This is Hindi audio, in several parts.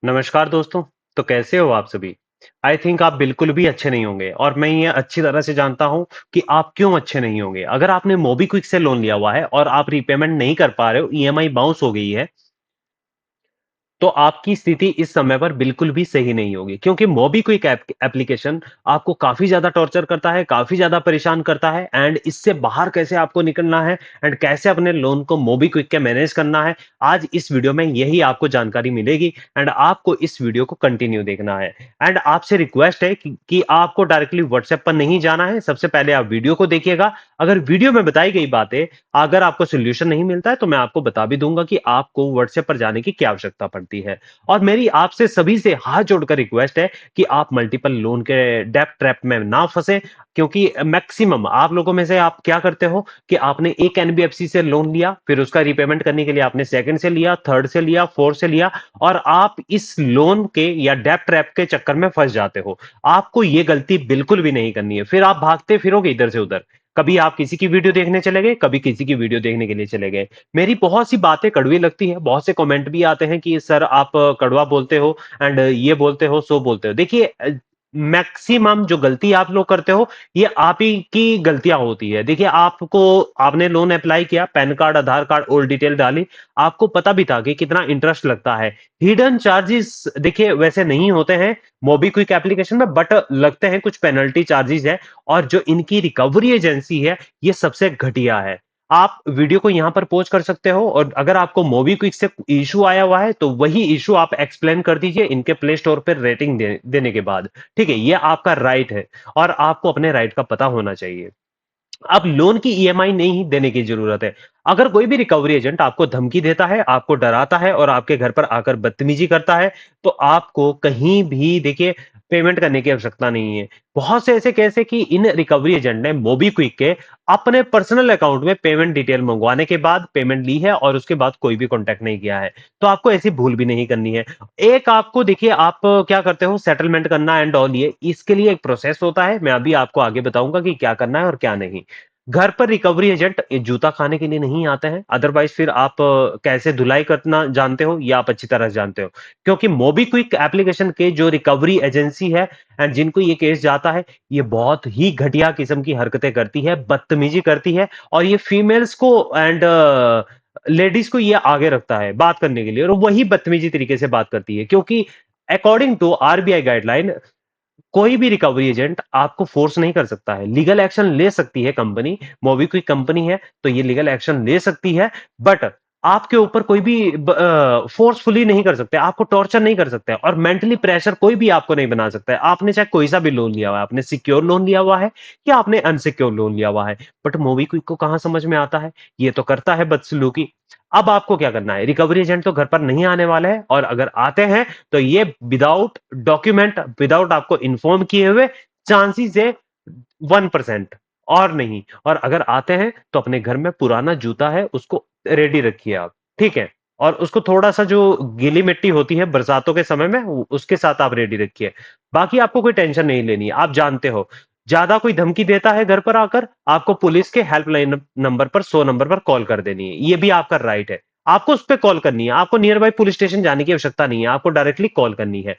नमस्कार दोस्तों। तो कैसे हो आप सभी? आई थिंक आप बिल्कुल भी अच्छे नहीं होंगे और मैं ये अच्छी तरह से जानता हूँ कि आप क्यों अच्छे नहीं होंगे। अगर आपने मोबीक्विक से लोन लिया हुआ है और आप रीपेमेंट नहीं कर पा रहे हो, ईएमआई बाउंस हो गई है, तो आपकी स्थिति इस समय पर बिल्कुल भी सही नहीं होगी क्योंकि मोबीक्विक एप्लीकेशन आपको काफ़ी ज़्यादा टॉर्चर करता है, काफ़ी ज़्यादा परेशान करता है एंड इससे बाहर कैसे आपको निकलना है एंड कैसे अपने लोन को मोबीक्विक के मैनेज करना है, आज इस वीडियो में यही आपको जानकारी मिलेगी एंड आपको इस वीडियो को कंटिन्यू देखना है। एंड आपसे रिक्वेस्ट है कि आपको डायरेक्टली व्हाट्सएप पर नहीं जाना है, सबसे पहले आप वीडियो को देखिएगा। अगर वीडियो में बताई गई बातें अगर आपको सॉल्यूशन नहीं मिलता है तो मैं आपको बता भी दूंगा कि आपको व्हाट्सएप पर जाने की क्या आवश्यकता पड़ती है। और मेरी आपसे सभी से हाथ जोड़कर रिक्वेस्ट है कि आप मल्टीपल लोन के डेब्ट ट्रैप में ना फंसे क्योंकि मैक्सिमम आप लोगों में से आप क्या करते हो कि आपने एक एनबीएफसी से लोन लिया, फिर उसका रीपेमेंट करने के लिए आपने सेकंड से लिया, थर्ड से लिया, फोर्थ से लिया और आप इस लोन के या डेब्ट ट्रैप के चक्कर में फंस जाते हो। आपको ये गलती बिल्कुल भी नहीं करनी है। फिर आप भागते फिरोगे इधर से उधर, कभी आप किसी की वीडियो देखने चले गए, कभी किसी की वीडियो देखने के लिए चले गए। मेरी बहुत सी बातें कड़वी लगती है, बहुत से कमेंट भी आते हैं कि सर आप कड़वा बोलते हो एंड ये बोलते हो, सो बोलते हो। देखिए मैक्सिमम जो गलती आप लोग करते हो, ये आप ही की गलतियां होती है। देखिए आपने लोन अप्लाई किया, पैन कार्ड, आधार कार्ड, ओल्ड डिटेल डाली, आपको पता भी था कि कितना इंटरेस्ट लगता है। हिडन चार्जेस देखिए वैसे नहीं होते हैं मोबीक्विक एप्लीकेशन में, बट लगते हैं कुछ पेनल्टी चार्जेस है और जो इनकी रिकवरी एजेंसी है, ये सबसे घटिया है। आप वीडियो को यहां पर पॉज कर सकते हो और अगर आपको मोबीक्विक से इशू आया हुआ है तो वही इशू आप एक्सप्लेन कर दीजिए इनके प्ले स्टोर पर रेटिंग देने के बाद। ठीक है, ये आपका राइट है और आपको अपने राइट का पता होना चाहिए। अब लोन की ईएमआई नहीं देने की जरूरत है। अगर कोई भी रिकवरी एजेंट आपको धमकी देता है, आपको डराता है और आपके घर पर आकर बदतमीजी करता है, तो आपको कहीं भी देखिए पेमेंट करने की आवश्यकता नहीं है। बहुत से ऐसे केस है कि इन रिकवरी एजेंट ने मोबीक्विक के अपने पर्सनल अकाउंट में पेमेंट डिटेल मंगवाने के बाद पेमेंट ली है और उसके बाद कोई भी कांटेक्ट नहीं किया है। तो आपको ऐसी भूल भी नहीं करनी है। एक आपको देखिए आप क्या करते हो सेटलमेंट करना एंड ऑल, ये इसके लिए एक प्रोसेस होता है। मैं अभी आपको आगे बताऊंगा कि क्या करना है और क्या नहीं। घर पर रिकवरी एजेंट जूता खाने के लिए नहीं आते हैं, अदरवाइज फिर आप कैसे धुलाई करना जानते हो ये आप अच्छी तरह जानते हो। क्योंकि मोबीक्विक एप्लीकेशन के जो रिकवरी एजेंसी है एंड जिनको ये केस जाता है, ये बहुत ही घटिया किस्म की हरकतें करती है, बदतमीजी करती है और ये फीमेल्स को एंड लेडीज को ये आगे रखता है बात करने के लिए और वही बदतमीजी तरीके से बात करती है क्योंकि अकॉर्डिंग टू आरबीआई गाइडलाइन कोई भी रिकवरी एजेंट आपको फोर्स नहीं कर सकता है। लीगल एक्शन ले सकती है कंपनी, मोबीक्विक कंपनी है तो ये लीगल एक्शन ले सकती है, बट आपके ऊपर कोई भी फोर्सफुली नहीं कर सकते, आपको टॉर्चर नहीं कर सकते और मेंटली प्रेशर कोई भी आपको नहीं बना सकता है। आपने चाहे कोई सा भी लोन लिया हुआ है, आपने सिक्योर लोन लिया हुआ है या आपने अनसिक्योर लोन लिया हुआ है, बट मोबीक्विक को कहां समझ में आता है, ये तो करता है बदसलूकी। अब आपको क्या करना है, रिकवरी एजेंट तो घर पर नहीं आने वाले हैं और अगर आते हैं तो ये विदाउट डॉक्यूमेंट, विदाउट आपको इन्फॉर्म किए हुए, चांसेस है 1% और नहीं। और अगर आते हैं तो अपने घर में पुराना जूता है उसको रेडी रखिए आप, ठीक है। और उसको थोड़ा सा जो गीली मिट्टी होती है बरसातों के समय में उसके साथ आप रेडी रखिए। बाकी आपको कोई टेंशन नहीं लेनी है। आप जानते हो ज्यादा कोई धमकी देता है घर पर आकर, आपको पुलिस के हेल्पलाइन नंबर पर 100 नंबर पर कॉल कर देनी है, ये भी आपका राइट है। आपको उस पर कॉल करनी है, आपको नियर बाई पुलिस स्टेशन जाने की आवश्यकता नहीं है, आपको डायरेक्टली कॉल करनी है।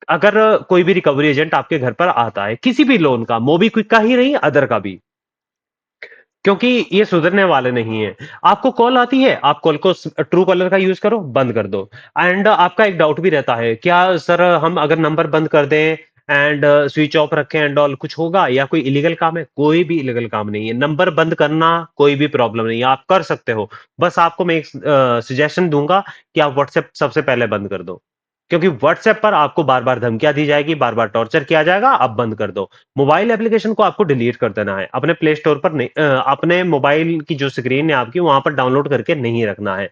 अगर कोई भी रिकवरी एजेंट आपके घर पर आता है किसी भी लोन का, मोबीक्विक का ही नहीं अदर का भी, क्योंकि ये सुधरने वाले नहीं है। आपको कॉल आती है, आप कॉल को ट्रू कॉलर का यूज करो, बंद कर दो। एंड आपका एक डाउट भी रहता है क्या सर, हम अगर नंबर बंद कर दें एंड स्विच ऑफ रखें एंड ऑल, कुछ होगा या कोई इलीगल काम है? कोई भी इलीगल काम नहीं है, नंबर बंद करना कोई भी प्रॉब्लम नहीं है, आप कर सकते हो। बस आपको मैं एक सजेशन दूंगा कि आप व्हाट्सएप सबसे पहले बंद कर दो, क्योंकि व्हाट्सएप पर आपको बार बार धमकियां दी जाएगी, बार बार टॉर्चर किया जाएगा, आप बंद कर दो। मोबाइल एप्लीकेशन को आपको डिलीट कर देना है, अपने प्ले स्टोर पर नहीं, अपने मोबाइल की जो स्क्रीन है आपकी वहां पर डाउनलोड करके नहीं रखना है।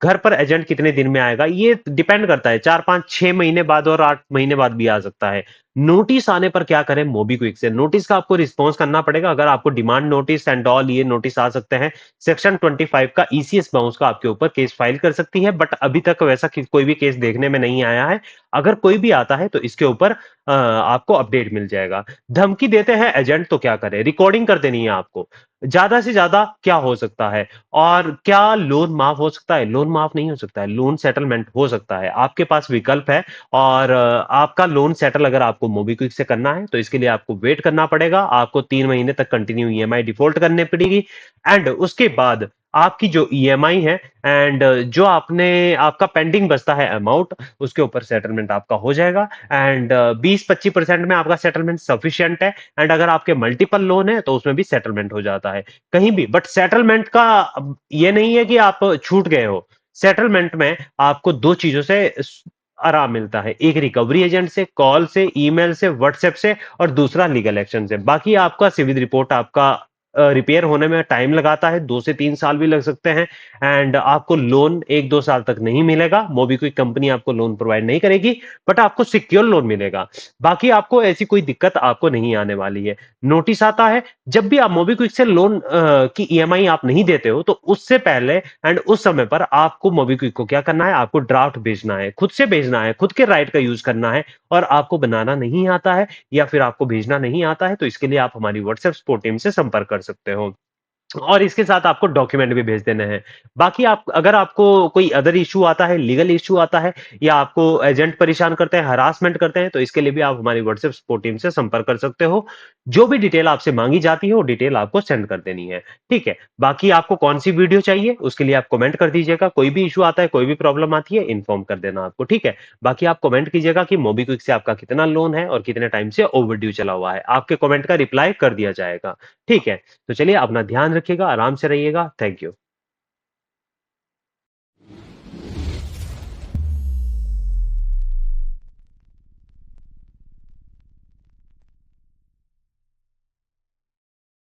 घर पर एजेंट कितने दिन में आएगा ये डिपेंड करता है, 4 5 6 महीने बाद और 8 महीने बाद भी आ सकता है। नोटिस आने पर क्या करें मोबीक्विक से? नोटिस का आपको रिस्पॉन्स करना पड़ेगा। अगर आपको डिमांड नोटिस एंड ऑल ये नोटिस आ सकते हैं, सेक्शन 25 का ईसीएस बाउंस का आपके ऊपर केस फाइल कर सकती है, बट अभी तक वैसा कोई भी केस देखने में नहीं आया है। अगर कोई भी आता है तो इसके ऊपर आपको अपडेट मिल जाएगा। धमकी देते हैं एजेंट तो क्या करें? रिकॉर्डिंग कर देनी है आपको। ज्यादा से ज्यादा क्या हो सकता है? और क्या लोन माफ हो सकता है? लोन माफ नहीं हो सकता है, लोन सेटलमेंट हो सकता है। आपके पास विकल्प है। और आपका लोन सेटल अगर आपको मोबीक्विक से करना है तो इसके लिए आपको वेट करना पड़ेगा। आपको 3 महीने तक कंटिन्यू ईएमआई डिफॉल्ट करनी पड़ेगी। एंड उसके बाद आपकी जो ईएमआई है एंड जो आपने आपका पेंडिंग बचता है अमाउंट, उसके ऊपर सेटलमेंट आपका हो जाएगा। एंड 20-25% में आपका सेटलमेंट सफिशियंट है। एंड अगर आपके मल्टीपल लोन है तो उसमें भी सेटलमेंट हो जाता है कहीं भी। बट सेटलमेंट का ये नहीं है कि आप छूट गए हो। सेटलमेंट में आपको दो चीजों से आराम मिलता है, एक रिकवरी एजेंट से, कॉल से, ईमेल से, व्हाट्सएप से, और दूसरा लीगल एक्शन से। बाकी आपका सिविल रिपोर्ट आपका रिपेयर होने में टाइम लगाता है, 2 से 3 साल भी लग सकते हैं। एंड आपको लोन 1-2 साल तक नहीं मिलेगा, मोबीक्विक कंपनी आपको लोन प्रोवाइड नहीं करेगी, बट आपको सिक्योर लोन मिलेगा। बाकी आपको ऐसी कोई दिक्कत आपको नहीं आने वाली है। नोटिस आता है जब भी आप मोबीक्विक से लोन की ईएमआई आप नहीं देते हो, तो उससे पहले एंड उस समय पर आपको मोबीक्विक को क्या करना है? आपको ड्राफ्ट भेजना है, खुद से भेजना है, खुद के राइट का यूज करना है। और आपको बनाना नहीं आता है या फिर आपको भेजना नहीं आता है तो इसके लिए आप हमारी व्हाट्सएप सपोर्ट टीम से संपर्क कर सकते हो। और इसके साथ आपको डॉक्यूमेंट भी भेज देने हैं। बाकी आप अगर आपको कोई अदर इश्यू आता है, लीगल इश्यू आता है, या आपको एजेंट परेशान करते हैं, हरासमेंट करते हैं, तो इसके लिए भी आप हमारी व्हाट्सएप सपोर्ट टीम से संपर्क कर सकते हो। जो भी डिटेल आपसे मांगी जाती है वो डिटेल आपको सेंड कर देनी है। ठीक है? बाकी आपको कौन सी वीडियो चाहिए उसके लिए आप कमेंट कर दीजिएगा। कोई भी इश्यू आता है, कोई भी प्रॉब्लम आती है, इन्फॉर्म कर देना आपको। ठीक है? बाकी आप कमेंट कीजिएगा कि मोबीक्विक से आपका कितना लोन है और कितने टाइम से ओवरड्यू चला हुआ है। आपके कमेंट का रिप्लाई कर दिया जाएगा। ठीक है? तो चलिए अपना ध्यान रखिएगा, आराम से रहिएगा। Thank you.